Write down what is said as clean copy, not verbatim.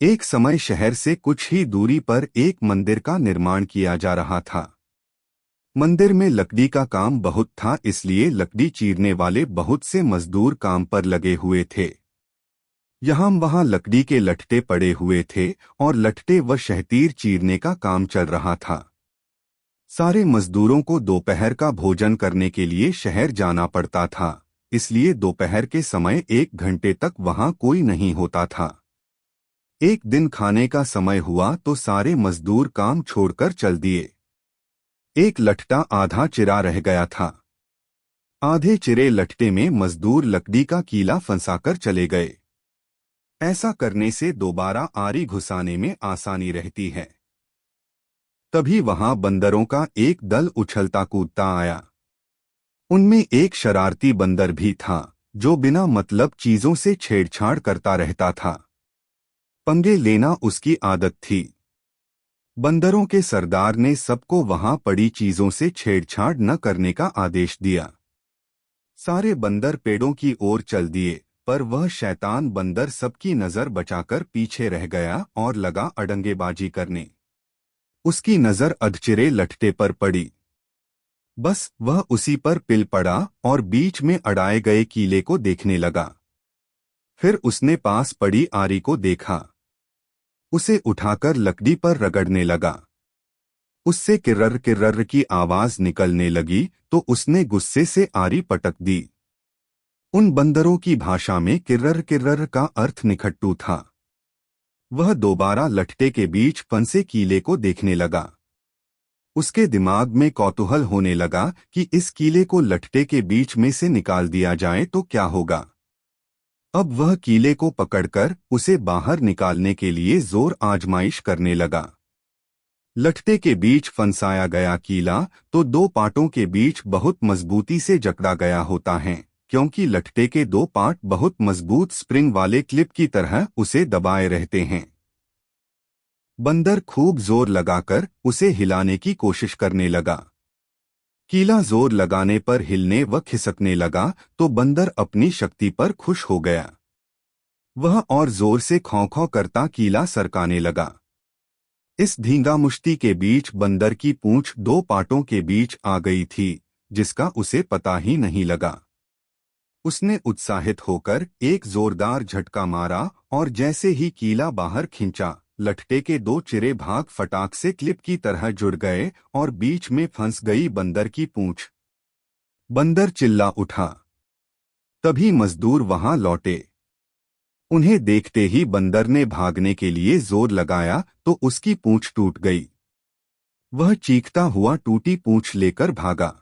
एक समय शहर से कुछ ही दूरी पर एक मंदिर का निर्माण किया जा रहा था। मंदिर में लकड़ी का काम बहुत था, इसलिए लकड़ी चीरने वाले बहुत से मजदूर काम पर लगे हुए थे। यहाँ वहाँ लकड़ी के लट्ठे पड़े हुए थे और लट्ठे व शहतीर चीरने का काम चल रहा था। सारे मजदूरों को दोपहर का भोजन करने के लिए शहर जाना पड़ता था, इसलिए दोपहर के समय 1 घंटे तक वहाँ कोई नहीं होता था। एक दिन खाने का समय हुआ तो सारे मजदूर काम छोड़कर चल दिए। एक लट्ठा आधा चिरा रह गया था। आधे चिरे लट्ठे में मजदूर लकड़ी का कीला फंसाकर चले गए। ऐसा करने से दोबारा आरी घुसाने में आसानी रहती है। तभी वहां बंदरों का एक दल उछलता कूदता आया। उनमें एक शरारती बंदर भी था, जो बिना मतलब चीजों से छेड़छाड़ करता रहता था। पंगे लेना उसकी आदत थी। बंदरों के सरदार ने सबको वहां पड़ी चीजों से छेड़छाड़ न करने का आदेश दिया। सारे बंदर पेड़ों की ओर चल दिए, पर वह शैतान बंदर सबकी नजर बचाकर पीछे रह गया और लगा अड़ंगेबाजी करने। उसकी नजर अधचिरे लट्ठे पर पड़ी। बस वह उसी पर पिल पड़ा और बीच में अड़ाए गए कीले को देखने लगा। फिर उसने पास पड़ी आरी को देखा। उसे उठाकर लकड़ी पर रगड़ने लगा। उससे किर्रर किर्रर की आवाज निकलने लगी तो उसने गुस्से से आरी पटक दी। उन बंदरों की भाषा में किर्रर किर्रर का अर्थ निखट्टू था। वह दोबारा लट्ठे के बीच फंसे कीले को देखने लगा। उसके दिमाग में कौतूहल होने लगा कि इस कीले को लट्ठे के बीच में से निकाल दिया जाए तो क्या होगा। अब वह कीले को पकड़कर उसे बाहर निकालने के लिए जोर आजमाइश करने लगा। लट्ठे के बीच फंसाया गया कीला तो दो पार्टों के बीच बहुत मजबूती से जकड़ा गया होता है, क्योंकि लट्ठे के दो पार्ट बहुत मजबूत स्प्रिंग वाले क्लिप की तरह उसे दबाए रहते हैं। बंदर खूब जोर लगाकर उसे हिलाने की कोशिश करने लगा। कीला जोर लगाने पर हिलने व खिसकने लगा तो बंदर अपनी शक्ति पर खुश हो गया। वह और जोर से खौं-खौं करता कीला सरकाने लगा। इस धींगामुश्ती के बीच बंदर की पूंछ दो पाटों के बीच आ गई थी, जिसका उसे पता ही नहीं लगा। उसने उत्साहित होकर एक जोरदार झटका मारा और जैसे ही कीला बाहर खींचा, लट्ठे के दो चिरे भाग फटाक से क्लिप की तरह जुड़ गए और बीच में फंस गई बंदर की पूंछ। बंदर चिल्ला उठा। तभी मजदूर वहां लौटे। उन्हें देखते ही बंदर ने भागने के लिए जोर लगाया तो उसकी पूंछ टूट गई। वह चीखता हुआ टूटी पूंछ लेकर भागा।